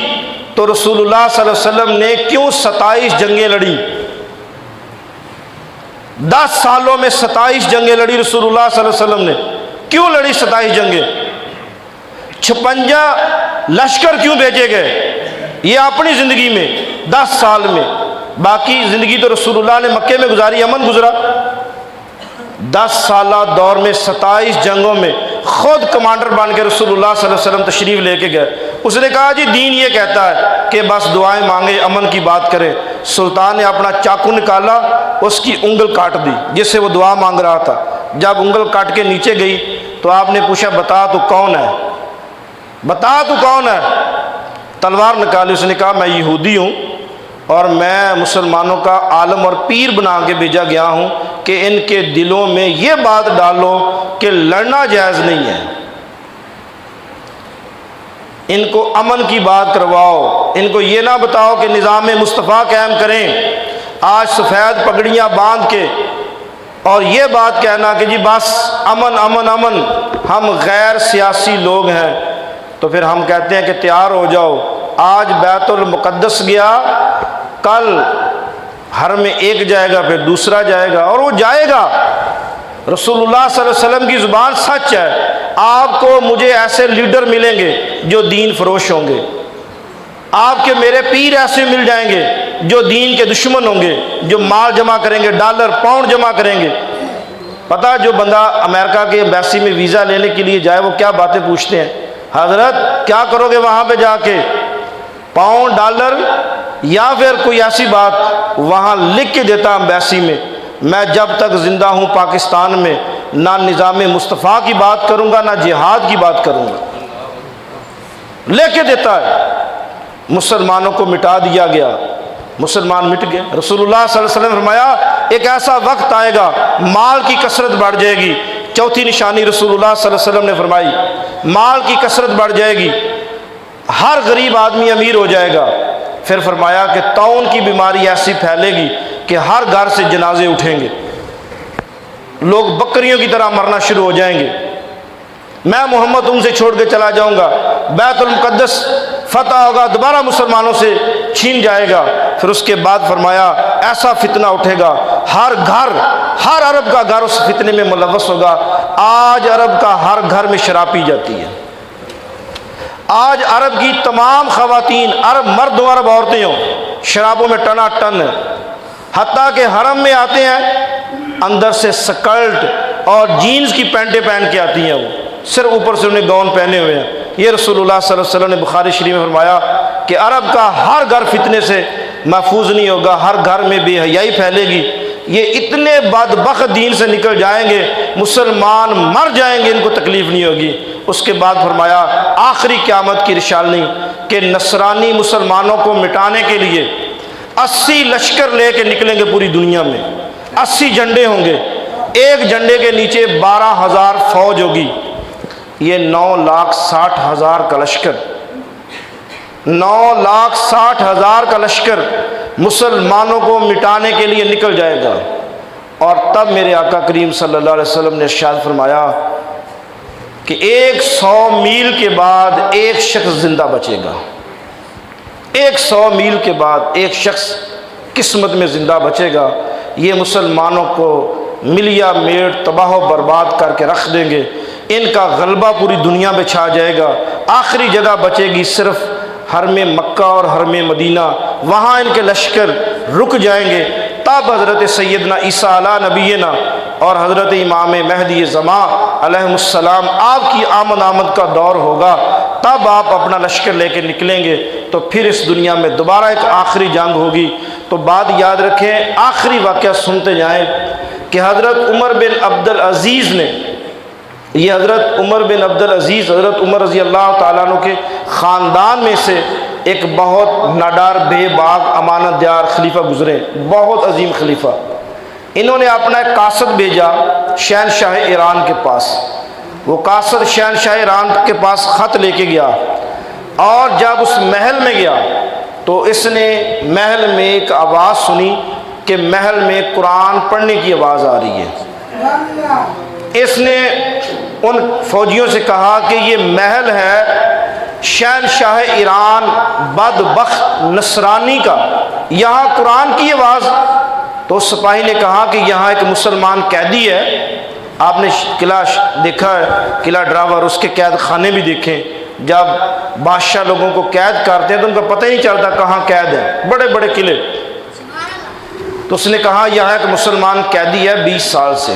تو رسول اللہ صلی اللہ علیہ وسلم نے کیوں 27 جنگیں لڑی؟ 10 سالوں میں 27 جنگیں لڑی رسول اللہ صلی اللہ علیہ وسلم نے۔ کیوں لڑی 27 جنگیں؟ 56 لشکر کیوں بھیجے گئے؟ یہ اپنی زندگی میں 10 سال میں، باقی زندگی تو رسول اللہ نے مکے میں گزاری، امن گزرا۔ 10 سالہ دور میں 27 جنگوں میں خود کمانڈر بن کے رسول اللہ صلی اللہ علیہ وسلم تشریف لے کے گئے۔ اس نے کہا جی دین یہ کہتا ہے کہ بس دعائیں مانگے، امن کی بات کریں۔ سلطان نے اپنا چاقو نکالا، اس کی انگل کاٹ دی جس سے وہ دعا مانگ رہا تھا۔ جب انگل کاٹ کے نیچے گئی تو آپ نے پوچھا بتا تو کون ہے، بتا تو کون ہے؟ تلوار نکالی، اس نے کہا میں یہودی ہوں اور میں مسلمانوں کا عالم اور پیر بنا کے بھیجا گیا ہوں کہ ان کے دلوں میں یہ بات ڈالو کہ لڑنا جائز نہیں ہے، ان کو امن کی بات کرواؤ، ان کو یہ نہ بتاؤ کہ نظام مصطفیٰ قائم کریں۔ آج سفید پگڑیاں باندھ کے اور یہ بات کہنا کہ جی بس امن امن امن، ہم غیر سیاسی لوگ ہیں، تو پھر ہم کہتے ہیں کہ تیار ہو جاؤ۔ آج بیت المقدس گیا، کل حرم میں ایک جائے گا، پھر دوسرا جائے گا، اور وہ جائے گا۔ رسول اللہ صلی اللہ علیہ وسلم کی زبان سچ ہے۔ آپ کو مجھے ایسے لیڈر ملیں گے جو دین فروش ہوں گے، آپ کے میرے پیر ایسے مل جائیں گے جو دین کے دشمن ہوں گے، جو مال جمع کریں گے، ڈالر پاؤنڈ جمع کریں گے۔ پتہ جو بندہ امریکہ کے ایمبیسی میں ویزا لینے کے لیے جائے وہ کیا باتیں پوچھتے ہیں؟ حضرت کیا کرو گے وہاں پہ جا کے؟ پاؤنڈ ڈالر، یا پھر کوئی ایسی بات وہاں لکھ کے دیتا ایمبیسی میں، میں جب تک زندہ ہوں پاکستان میں نہ نظام مصطفیٰ کی بات کروں گا نہ جہاد کی بات کروں گا، لے کے دیتا ہے۔ مسلمانوں کو مٹا دیا گیا، مسلمان مٹ گئے۔ رسول اللہ صلی اللہ علیہ وسلم نے فرمایا ایک ایسا وقت آئے گا مال کی کثرت بڑھ جائے گی۔ چوتھی نشانی رسول اللہ صلی اللہ علیہ وسلم نے فرمائی، مال کی کثرت بڑھ جائے گی، ہر غریب آدمی امیر ہو جائے گا۔ پھر فرمایا کہ طاعون کی بیماری ایسی پھیلے گی کہ ہر گھر سے جنازے اٹھیں گے، لوگ بکریوں کی طرح مرنا شروع ہو جائیں گے۔ میں محمد تم سے چھوڑ کے چلا جاؤں گا، بیت المقدس فتح ہوگا، دوبارہ مسلمانوں سے چھین جائے گا۔ پھر اس کے بعد فرمایا ایسا فتنہ اٹھے گا، ہر گھر، ہر عرب کا گھر اس فتنے میں ملوث ہوگا۔ آج عرب کا ہر گھر میں شراب پی جاتی ہے، آج عرب کی تمام خواتین، عرب مرد و عرب عورتیں ہوں، شرابوں میں ٹنا ٹن ہے، حتیٰ کہ حرم میں آتے ہیں اندر سے سکرٹ اور جینز کی پینٹیں پہن کے آتی ہیں، وہ صرف اوپر سے انہیں گاؤن پہنے ہوئے ہیں۔ یہ رسول اللہ صلی اللہ علیہ وسلم نے بخاری شریف میں فرمایا کہ عرب کا ہر گھر فتنے سے محفوظ نہیں ہوگا، ہر گھر میں بے حیائی پھیلے گی، یہ اتنے بدبخت دین سے نکل جائیں گے، مسلمان مر جائیں گے، ان کو تکلیف نہیں ہوگی۔ اس کے بعد فرمایا آخری قیامت کی نشانی کہ نصرانی مسلمانوں کو مٹانے کے لیے 80 لشکر لے کے نکلیں گے پوری دنیا میں، 80 جھنڈے ہوں گے، ایک جھنڈے کے نیچے 12,000 فوج ہوگی، یہ 9,60,000 کا لشکر، 9,60,000 کا لشکر مسلمانوں کو مٹانے کے لیے نکل جائے گا۔ اور تب میرے آقا کریم صلی اللہ علیہ وسلم نے ارشاد فرمایا کہ 100 میل کے بعد ایک شخص زندہ بچے گا، 100 میل کے بعد ایک شخص قسمت میں زندہ بچے گا، یہ مسلمانوں کو ملیا میٹ تباہ و برباد کر کے رکھ دیں گے، ان کا غلبہ پوری دنیا میں چھا جائے گا۔ آخری جگہ بچے گی صرف حرم مکہ اور حرم مدینہ، وہاں ان کے لشکر رک جائیں گے۔ تب حضرت سیدنا عیسیٰ علیہ نبینا اور حضرت امام مہدی زمان علیہ السلام آپ کی آمد کا دور ہوگا، تب آپ اپنا لشکر لے کے نکلیں گے، تو پھر اس دنیا میں دوبارہ ایک آخری جنگ ہوگی۔ تو بات یاد رکھیں، آخری واقعہ سنتے جائیں کہ حضرت عمر بن عبد العزیز نے، یہ حضرت عمر بن عبد العزیز حضرت عمر رضی اللہ تعالیٰ عنہ کے خاندان میں سے ایک بہت ناڈار بے باک امانت دار خلیفہ گزرے، بہت عظیم خلیفہ۔ انہوں نے اپنا ایک قاصد بھیجا شہنشاہ ایران کے پاس، وہ قاصد شہنشاہ ایران کے پاس خط لے کے گیا، اور جب اس محل میں گیا تو اس نے محل میں ایک آواز سنی کہ محل میں قرآن پڑھنے کی آواز آ رہی ہے۔ اس نے ان فوجیوں سے کہا کہ یہ محل ہے شہنشاہ ایران بدبخت نصرانی کا، یہاں قرآن کی آواز۔ تو اس سپاہی نے کہا کہ یہاں ایک مسلمان قیدی ہے، آپ نے قلعہ دیکھا ہے، قلعہ ڈراور، اس کے قید خانے بھی دیکھیں، جب بادشاہ لوگوں کو قید کرتے ہیں تو ان کا پتہ ہی نہیں چلتا کہاں قید ہے، بڑے بڑے قلعے۔ تو اس نے کہا یہاں ایک مسلمان قیدی ہے 20 سال سے،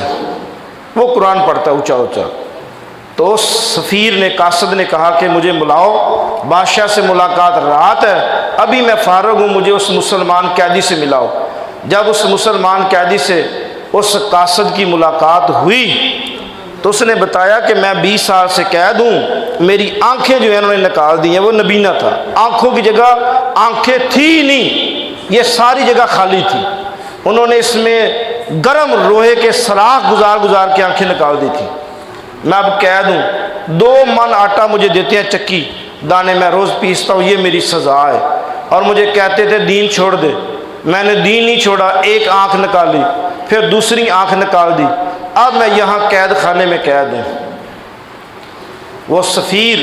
وہ قرآن پڑھتا ہے اونچا اونچا۔ تو اس سفیر نے، قاصد نے کہا کہ مجھے بلاؤ، بادشاہ سے ملاقات رات ہے، ابھی میں فارغ ہوں، مجھے اس مسلمان قیدی سے ملاؤ۔ جب اس مسلمان قیدی سے اس قاصد کی ملاقات ہوئی تو اس نے بتایا کہ میں 20 سال سے قید ہوں، میری آنکھیں جو ہیں انہوں نے نکال دی ہیں، وہ نبینہ تھا، آنکھوں کی جگہ آنکھیں تھی نہیں، یہ ساری جگہ خالی تھی، انہوں نے اس میں گرم لوہے کے سراخ گزار گزار کے آنکھیں نکال دی تھی۔ میں اب قید ہوں، 2 من آٹا مجھے دیتے ہیں چکی دانے، میں روز پیستا ہوں، یہ میری سزا ہے۔ اور مجھے کہتے تھے دین چھوڑ دے، میں نے دین نہیں چھوڑا، ایک آنکھ نکالی، پھر دوسری آنکھ نکال دی، اب میں یہاں قید خانے میں قید ہوں۔ وہ سفیر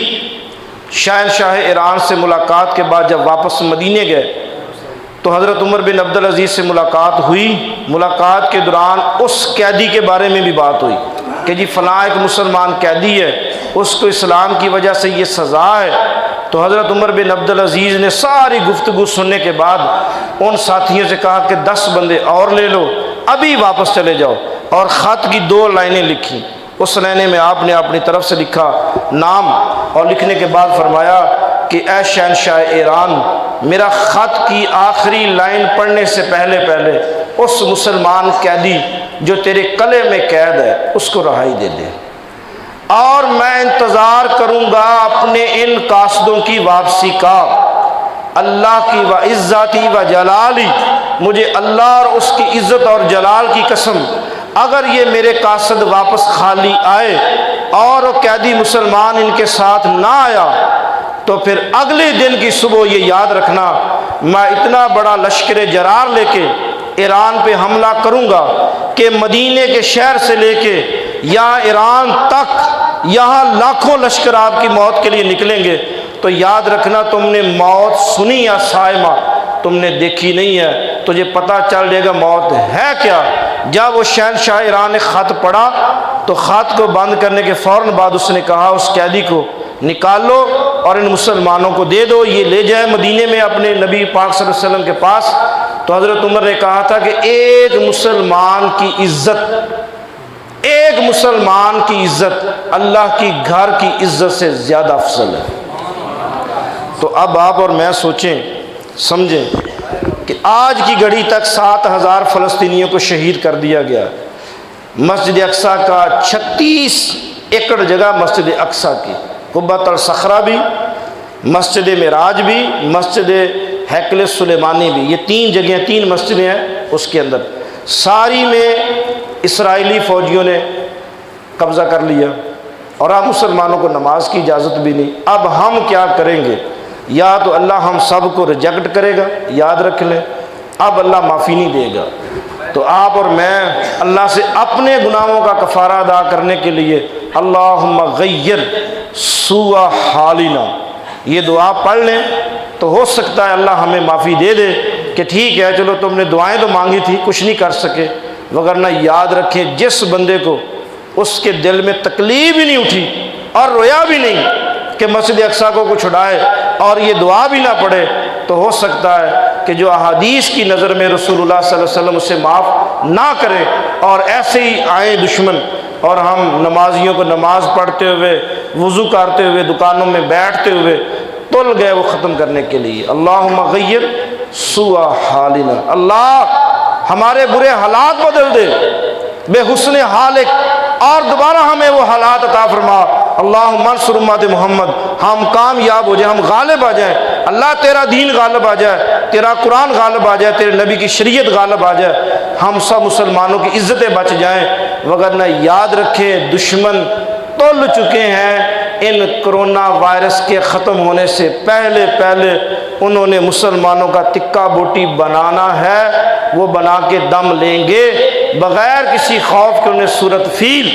شہنشاہ ایران سے ملاقات کے بعد جب واپس مدینے گئے تو حضرت عمر بن عبدالعزیز سے ملاقات ہوئی۔ ملاقات کے دوران اس قیدی کے بارے میں بھی بات ہوئی کہ جی فلاں ایک مسلمان قیدی ہے، اس کو اسلام کی وجہ سے یہ سزا ہے۔ تو حضرت عمر بن عبدالعزیز نے ساری گفتگو سننے کے بعد ان ساتھیوں سے کہا کہ 10 بندے اور لے لو، ابھی واپس چلے جاؤ، اور خط کی 2 لائنیں لکھی۔ اس لائنے میں آپ نے اپنی طرف سے لکھا نام، اور لکھنے کے بعد فرمایا کہ اے شہنشاہ ایران، میرا خط کی آخری لائن پڑھنے سے پہلے اس مسلمان قیدی جو تیرے قلعے میں قید ہے اس کو رہائی دے دے، اور میں انتظار کروں گا اپنے ان قاصدوں کی واپسی کا۔ اللہ کی و عزتی و جلالی، مجھے اللہ اور اس کی عزت اور جلال کی قسم، اگر یہ میرے قاصد واپس خالی آئے اور وہ قیدی مسلمان ان کے ساتھ نہ آیا تو پھر اگلے دن کی صبح یہ یاد رکھنا، میں اتنا بڑا لشکر جرار لے کے ایران پہ حملہ کروں گا کہ مدینے کے شہر سے لے کے یا ایران تک یہاں لاکھوں لشکر آپ کی موت کے لیے نکلیں گے۔ تو یاد رکھنا، تم نے موت سنی یا سائمہ، تم نے دیکھی نہیں ہے، تجھے پتہ چل جائے گا موت ہے کیا۔ جب وہ شہنشاہ ایران نے خط پڑھا تو خط کو بند کرنے کے فوراً بعد اس نے کہا اس قیدی کو نکال لو اور ان مسلمانوں کو دے دو، یہ لے جائے مدینے میں اپنے نبی پاک صلی اللہ علیہ وسلم کے پاس۔ تو حضرت عمر نے کہا تھا کہ ایک مسلمان کی عزت، ایک مسلمان کی عزت اللہ کی گھر کی عزت سے زیادہ افضل ہے۔ تو اب آپ اور میں سوچیں سمجھیں کہ آج کی گھڑی تک 7000 فلسطینیوں کو شہید کر دیا گیا۔ مسجد اقصیٰ کا 36 ایکڑ جگہ مسجد اقصیٰ کی، قبۃ الصخرہ بھی، مسجد معراج بھی، مسجد ہیکل سلیمانی بھی، یہ 3 جگہیں، 3 مسجدیں ہیں اس کے اندر، ساری میں اسرائیلی فوجیوں نے قبضہ کر لیا، اور اب مسلمانوں کو نماز کی اجازت بھی نہیں۔ اب ہم کیا کریں گے؟ یا تو اللہ ہم سب کو ریجیکٹ کرے گا، یاد رکھ لیں، اب اللہ معافی نہیں دے گا۔ تو آپ اور میں اللہ سے اپنے گناہوں کا کفارہ ادا کرنے کے لیے اللہم غیر سوء حالنا، یہ دعا پڑھ لیں تو ہو سکتا ہے اللہ ہمیں معافی دے دے کہ ٹھیک ہے چلو تم نے دعائیں تو مانگی تھی، کچھ نہیں کر سکے، وگرنہ یاد رکھیں جس بندے کو اس کے دل میں تکلیف ہی نہیں اٹھی اور رویا بھی نہیں کہ مسجد اقصیٰ کو چھڑائے اور یہ دعا بھی نہ پڑھے، تو ہو سکتا ہے کہ جو احادیث کی نظر میں رسول اللہ صلی اللہ علیہ وسلم اسے معاف نہ کرے، اور ایسے ہی آئیں دشمن اور ہم نمازیوں کو نماز پڑھتے ہوئے، وضو کرتے ہوئے، دکانوں میں بیٹھتے ہوئے تل گئے وہ ختم کرنے کے لیے۔ اللہم غیر سوء حالنا، اللہ ہمارے برے حالات بدل دے بے حسن حالک، اور دوبارہ ہمیں وہ حالات عطا فرما۔ اللہم انصر امت محمد، ہم کامیاب ہو جائیں، ہم غالب آ جائیں، اللہ تیرا دین غالب آ جائے، تیرا قرآن غالب آ جائے، تیرے نبی کی شریعت غالب آ جائے، ہم سب مسلمانوں کی عزتیں بچ جائیں، وگرنہ یاد رکھیں دشمن تل چکے ہیں ان کرونا وائرس کے ختم ہونے سے پہلے انہوں نے مسلمانوں کا تکہ بوٹی بنانا ہے، وہ بنا کے دم لیں گے بغیر کسی خوف کے۔ انہیں سورۃ فیل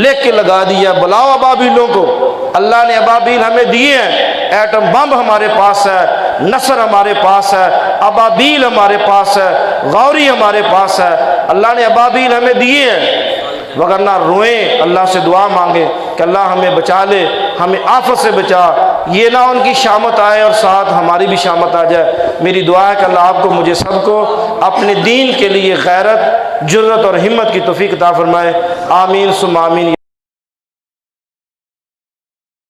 لے کے لگا دیا، بلاؤ ابابیلوں کو۔ اللہ نے ابابیل ہمیں دیے ہیں، ایٹم بم ہمارے پاس ہے، نصر ہمارے پاس ہے، ابابیل ہمارے پاس ہے، غوری ہمارے پاس ہے، اللہ نے ابابیل ہمیں دیے ہیں۔ وگرنہ روئیں، اللہ سے دعا مانگیں کہ اللہ ہمیں بچا لے، ہمیں آفت سے بچا، یہ نہ ان کی شامت آئے اور ساتھ ہماری بھی شامت آ جائے۔ میری دعا ہے کہ اللہ آپ کو مجھے سب کو اپنے دین کے لیے غیرت، جرت اور ہمت کی توفیق عطا فرمائے۔ آمین ثم آمین۔